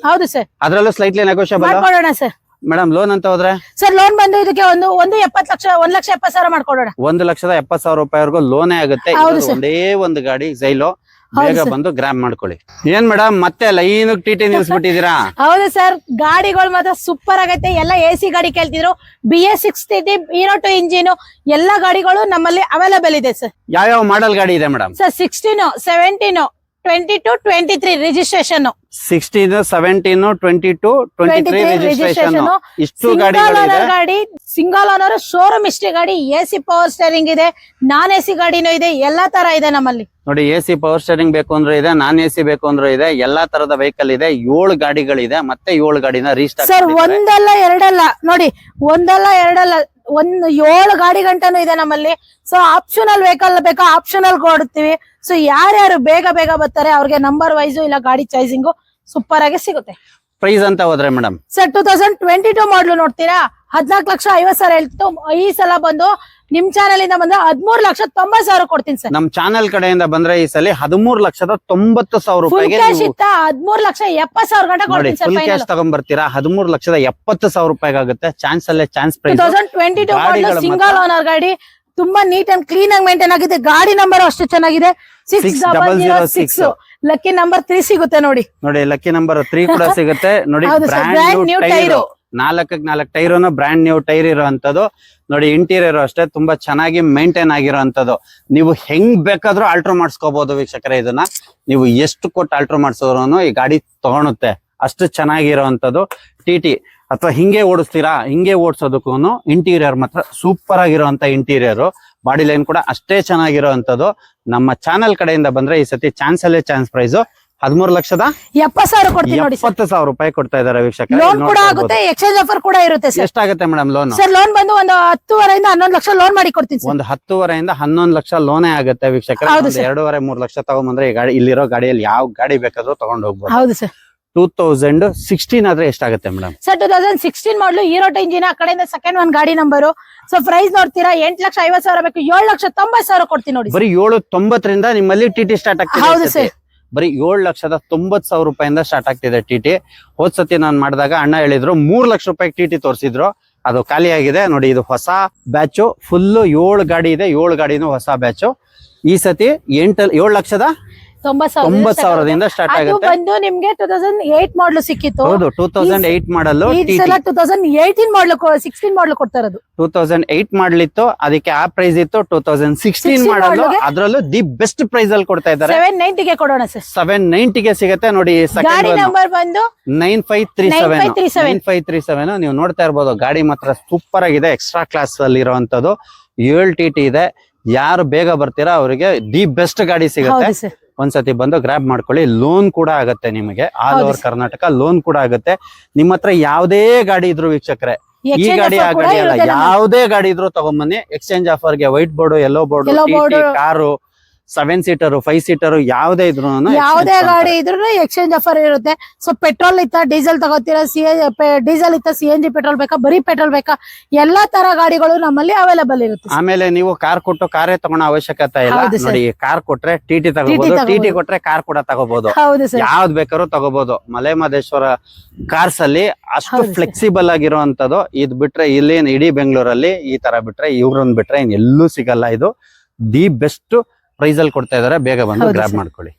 ಹೌದು ಸರ್. ಅದ್ರಲ್ಲೂ ಸ್ಲೈಟ್ಲಿ ನೆಗೋಷಿಯಬಲ್ ಮಾಡ್ಕೊಡೋಣ ಸರ್. ಮೇಡಮ್ ಲೋನ್ ಅಂತ ಹೋದ್ರೆ ಸರ್ ಲೋನ್ ಬಂದು ಇದಕ್ಕೆ ಒಂದು 1,70,000 ಮಾಡ್ಕೊಡೋಣ. 1,70,000 ರೂಪಾಯಿವರೆಗೂ ಲೋನೇ ಆಗುತ್ತೆ. ಒಂದೇ ಒಂದು ಗಾಡಿ ಝೈಲೋ, ಬೇಗ ಬಂದು ಗ್ರಾಮ್ ಮಾಡ್ಕೊಳ್ಳಿ. ಏನ್ ಮೇಡಮ್ ಮತ್ತೆ ಲೈನ್ ಟಿಟಿ ನಿಲ್ಸ್ಬಿಟ್ಟಿದೀರಾ? ಹೌದು ಸರ್, ಗಾಡಿಗಳು ಮಾತ್ರ ಸೂಪರ್ ಆಗೈತೆ. ಎಲ್ಲ AC ಗಾಡಿ ಕೇಳ್ತಿದ್ರು. BS 630 Hero 2 ಇಂಜಿನ್ ಎಲ್ಲಾ ಗಾಡಿಗಳು ನಮ್ಮಲ್ಲಿ ಅವೈಲೇಬಲ್ ಇದೆ ಸರ್. ಯಾವ ಮಾಡಲ್ ಗಾಡಿ ಇದೆ ಮೇಡಮ್? Sir 16, 17, 22, 23 registration. 16, 17, 22, 23 ರಿಜಿಸ್ಟ್ರೇಷನ್. ಇಷ್ಟು ಗಾಡಿ ಸಿಂಗಲ್ ಓನರ್ ಶೋರೂಮ್ ಇಷ್ಟೇ ಗಾಡಿ. AC ಪವರ್ ಸ್ಟೇರಿಂಗ್ ಇದೆ, ನಾನ್ AC ಗಾಡಿನೂ ಇದೆ, ಎಲ್ಲಾ ತರ ಇದೆ ನಮ್ಮಲ್ಲಿ. ನೋಡಿ AC ಪವರ್ ಸ್ಟೇರಿಂಗ್ ಬೇಕು ಅಂದ್ರೆ ಇದೆ, ನಾನ್ AC ಬೇಕು ಅಂದ್ರೆ ಇದೆ, ಎಲ್ಲಾ ತರದ ವೆಹಿಕಲ್ ಇದೆ. 7 ಗಾಡಿಗಳಿದೆ, ಮತ್ತೆ 7 ಗಾಡಿನ ರೀಸ್ಟಾಕ್ ಸರ್. ಒಂದಲ್ಲ ಎರಡಲ್ಲ ನೋಡಿ, ಒಂದಲ್ಲ ಎರಡಲ್ಲ 7 ಗಾಡಿ ಗಂಟನೂ ಇದೆ ನಮ್ಮಲ್ಲಿ. ಸೊ ಆಪ್ಷನಲ್ ವೆಹಿಕಲ್ ಬೇಕಾ ಆಪ್ಷನಲ್ ಕೊಡ್ತೀವಿ. ಸೊ ಯಾರ್ಯಾರು ಬೇಗ ಬರ್ತಾರೆ ಅವ್ರಿಗೆ ನಂಬರ್ ವೈಸ್ ಇಲ್ಲ ಗಾಡಿ ಚಾಯ್ಸಿಂಗು ಸೂಪರ್ ಆಗಿ ಸಿಗುತ್ತೆ. ಪ್ರೈಸ್ ಅಂತ ಹೋದ್ರೆ ಮೇಡಮ್ ಸರ್ 2022 ಮಾಡಲು ನೋಡ್ತೀರಾ 14,50,000 ಹೇಳ್ತು. ಈ ಸಲ ಬಂದು ನಿಮ್ ಚಾನಲ್ ಇಂದ ಬಂದ್ರೆ 13,90,000 ಕೊಡ್ತೀನಿ ಸರ್. ನಮ್ ಚಾನೆಲ್ ಕಡೆಯಿಂದ ಬಂದ್ರೆ ಈ ಸಲ 13,90,000 ರೂಪಾಯಿಗೆ 13,70,000 ಗಂಟೆ ಕೊಡ್ತೀನಿ ಸರ್. ಫುಲ್ ಕ್ಯಾಶ್ ತಗೊಂಡ್ಬರ್ತೀರಾ 13,70,000 ರೂಪಾಯಿಗೆ ಆಗುತ್ತೆ. ಚಾನ್ಸ್ ಅಲ್ಲೇ ಚಾನ್ಸ್ ಪ್ರೈಸ್. 2022 ಮಾಡಲು ಸಿಂಗಲ್ ಓನರ್ ಗಾಡಿ, ತುಂಬಾ ನೀಟ್ ಅಂಡ್ ಕ್ಲೀನ್ ಆಗಿ ಮೇಂಟೈನ್ ಆಗಿದೆ. ಗಾಡಿ ನಂಬರ್ ಅಷ್ಟು ಚೆನ್ನಾಗಿದೆ, 6006. ಲಕ್ಕಿ ನಂಬರ್ 3 ಸಿಗುತ್ತೆ ನೋಡಿ. ಲಕ್ಕಿ ನಂಬರ್ 3 ಕೂಡ ಸಿಗುತ್ತೆ ನೋಡಿ. Brand new tyre, 4 tyre brand new tyre ಇರೋಂಥದ್ದು ನೋಡಿ. ಇಂಟೀರಿಯರ್ ಅಷ್ಟೇ ತುಂಬಾ ಚೆನ್ನಾಗಿ ಮೇಂಟೈನ್ ಆಗಿರೋಂಥದ್ದು. ನೀವು ಹೆಂಗ್ ಬೇಕಾದ್ರೂ ಆಲ್ಟ್ರೋ ಮಾಡಿಸ್ಕೋಬಹುದು ವೀಕ್ಷಕರೇ. ಇದನ್ನ ನೀವು ಎಷ್ಟು ಕೊಟ್ಟು ಆಲ್ಟ್ರೋ ಮಾಡಿಸೋರು ಈ ಗಾಡಿ ತಗೊಳುತ್ತೆ, ಅಷ್ಟು ಚೆನ್ನಾಗಿರೋಂಥದ್ದು. TT ಅಥವಾ ಹಿಂಗೆ ಓಡಿಸ್ತೀರಾ, ಹಿಂಗೆ ಓಡಿಸೋದಕ್ಕೂ ಇಂಟೀರಿಯರ್ ಮಾತ್ರ ಸೂಪರ್ ಆಗಿರೋಂತ ಇಂಟೀರಿಯರ್. ಬಾಡಿ ಲೈನ್ ಕೂಡ ಅಷ್ಟೇ ಚೆನ್ನಾಗಿರೋಂಥದ್ದು. ನಮ್ಮ ಚಾನೆಲ್ ಕಡೆಯಿಂದ ಬಂದ್ರೆ ಈ ಸತಿ ಚಾನ್ಸ್ ಅಲ್ಲೇ ಚಾನ್ಸ್ ಪ್ರೈಸ್ 13,70,000 ಕೊಡ್ತೀನಿ ನೋಡಿ. 70,000 ರೂಪಾಯಿ ಕೊಡ್ತಾ ಇದಾರೆ ವೀಕ್ಷಕ. ಲೋನ್ ಕೂಡ ಆಗುತ್ತೆ, ಎಕ್ಸ್ಚೇಂಜ್ ಆಫರ್ ಕೂಡ ಇರುತ್ತೆ ಸರ್. ಎಷ್ಟಾಗುತ್ತೆ ಮೇಡಮ್ ಲೋನ್? ಸರ್ ಲೋನ್ ಬಂದು ಒಂದು 10,500 11 ಲಕ್ಷ ಲೋನ್ ಮಾಡಿ ಕೊಡ್ತೀನಿ. ಒಂದು 10,500 11 ಲಕ್ಷ ಲೋನೇ ಆಗುತ್ತೆ ವೀಕ್ಷಕರ. 2.5-3 ಲಕ್ಷ ತಗೊಂಡ್ಬಂದ್ರೆ ಈ ಗಾಡಿ, ಇಲ್ಲಿರೋ ಗಾಡಿಯಲ್ಲಿ ಯಾವ ಗಾಡಿ ಬೇಕಾದ್ರೂ ತಗೊಂಡು ಹೋಗ್ಬೋದು. ಹೌದು ಸರ್. 2016 ಆದ್ರೆ ಎಷ್ಟಾಗುತ್ತೆ ಮೇಡಮ್? ಸರ್ 2016 ಮಾಡಲು Hero 2 ಇಂಜಿನ್, ಆ ಕಡೆಯಿಂದ ಸೆಕೆಂಡ್ ಒನ್ ಗಾಡಿ ನಂಬರು. ಸೊ ಪ್ರೈಸ್ ನೋಡ್ತೀರಾ 8,50,000 ಬೇಕು, 7,90,000 ಕೊಡ್ತೀನಿ ನೋಡಿ. ಬರೀ 7,90,000 ನಿಮ್ಮಲ್ಲಿ TT ಸ್ಟಾರ್ಟ್ ಆಗ್ತಿದೆ. ಹೌದು ಸರ್. ಬರೀ 7,90,000 ರೂಪಾಯಿಂದ ಸ್ಟಾರ್ಟ್ ಆಗ್ತಿದೆ TT. ಹೋದ್ ಸತಿ ನಾನು ಮಾಡಿದಾಗ ಅಣ್ಣ ಹೇಳಿದ್ರು 3 ಲಕ್ಷ ರೂಪಾಯಿ TT ತೋರಿಸಿದ್ರು, ಅದು ಖಾಲಿ ಆಗಿದೆ ನೋಡಿ. ಇದು ಹೊಸ ಬ್ಯಾಚ್, ಫುಲ್ 7 ಗಾಡಿ ಇದೆ, 7 ಗಾಡಿನೂ ಹೊಸ ಬ್ಯಾಚ್. ಈ ಸತಿ 7,90,000ದಿಂದ ಸ್ಟಾರ್ಟ್ ಆಗುತ್ತೆ. ಬಂದು ನಿಮ್ಗೆ 2008 ಮಾಡಲು ಸಿಕ್ಕಿತ್ತು. ಹೌದು 2008 ಮಾಡಲು. 2018 ಮಾಡಲು 16 ಮಾಡಲು ಕೊಡ್ತಾ ಇರೋದು. 2008 ಮಾಡಲಿತ್ತು, ಅದಕ್ಕೆ ಆ ಪ್ರೈಸ್ ಇತ್ತು. 2016 ಮಾಡಲು ಅದ್ರಲ್ಲೂ ದಿ ಬೆಸ್ಟ್ ಪ್ರೈಸ್ ಅಲ್ಲಿ ಕೊಡ್ತಾ ಇದ್ದಾರೆ. 790 ಗೆ ಕೊಡೋಣ ಸರ್. 790 ಗೆ ಸಿಗುತ್ತೆ ನೋಡಿ. ಗಾಡಿ ನಂಬರ್ ಬಂದು 9537. ನೀವು ನೋಡ್ತಾ ಇರ್ಬೋದು, ಗಾಡಿ ಮಾತ್ರ ಸೂಪರ್ ಆಗಿದೆ. ಎಕ್ಸ್ಟ್ರಾ ಕ್ಲಾಸ್ ಅಲ್ಲಿ ಇರುವಂತದ್ದು 7 TT ಇದೆ. ಯಾರು ಬೇಗ ಬರ್ತೀರಾ ಅವರಿಗೆ ದಿ ಬೆಸ್ಟ್ ಗಾಡಿ ಸಿಗುತ್ತೆ. ಒಂದ್ಸತಿ ಬಂದು ಗ್ರಾಬ್ ಮಾಡ್ಕೊಳ್ಳಿ. ಲೋನ್ ಕೂಡ ಆಗುತ್ತೆ ನಿಮಗೆ, ಆಲ್ ಓವರ್ ಕರ್ನಾಟಕ ಲೋನ್ ಕೂಡ ಆಗುತ್ತೆ. ನಿಮ್ಮ ಹತ್ರ ಯಾವ್ದೇ ಗಾಡಿ ಇದ್ರು ವೀಕ್ಷಕರೇ, ಈ ಗಾಡಿ ಆ ಗಾಡಿ ಅಲ್ಲ, ಯಾವ್ದೇ ಗಾಡಿ ಇದ್ರು ತಗೊಂಬನ್ನಿ. ಎಕ್ಸ್ಚೇಂಜ್ ಆಫರ್ ಗೆ white board, yellow board, car 7 seater 5 seater ಯಾವ್ದೇ ಇದ್ರು ಯಾವ್ದೇ ಗಾಡಿ ಇದ್ರೂ ಎಕ್ಸ್ಚೇಂಜ್ ಆಫರ್ ಇರುತ್ತೆ. ಸೊ ಪೆಟ್ರೋಲ್ ಇತ್ತ ಡೀಸೆಲ್ ತಗೋತೀರಾ, ಡೀಸೆಲ್ ಇತ್ತ CNG ಪೆಟ್ರೋಲ್ ಬೇಕಾ, ಬರೀ ಪೆಟ್ರೋಲ್ ಬೇಕಾ, ಎಲ್ಲಾ ತರ ಗಾಡಿಗಳು ನಮ್ಮಲ್ಲಿ ಅವೈಲೇಬಲ್ ಇರುತ್ತೆ. ಆಮೇಲೆ ನೀವು ಕಾರ್ ಕೊಟ್ಟು ಕಾರೇ ತಗೊಳ್ಳೋ ಅವಶ್ಯಕತೆ ಇಲ್ಲ. ಹೌದು sir. ನೋಡಿ ಕಾರ್ ಕೊಟ್ರೆ TT ತಗೋಬಹುದು, TT ಕೊಟ್ರೆ ಕಾರ್ ಕೂಡ ತಗೋಬಹುದು. ಹೌದು ಸರ್, ಯಾವ್ದು ಬೇಕಾದ್ರೂ ತಗೋಬಹುದು. ಮಲೆಮಹದೇಶ್ವರ ಕಾರ್ಸ್ ಅಲ್ಲಿ ಅಷ್ಟು ಹೌದು sir. ಫ್ಲೆಕ್ಸಿಬಲ್ ಆಗಿರುವಂತದ್ದು. ಇದ್ ಬಿಟ್ರೆ ಇಲ್ಲಿ ಇಡೀ ಬೆಂಗಳೂರಲ್ಲಿ ಈ ತರ ಬಿಟ್ರೆ ಇವ್ರನ್ನ ಬಿಟ್ರೆ ಎಲ್ಲೂ ಸಿಗಲ್ಲ. ಇದು ದಿ ಬೆಸ್ಟ್ ಪ್ರೈಸ್ ಅಲ್ಲಿ ಕೊಡ್ತಾ ಇದಾರೆ. ಬೇಗ ಬಂದು ಹೌದು ಗ್ರಾಬ್ sir. ಮಾಡ್ಕೊಳ್ಳಿ.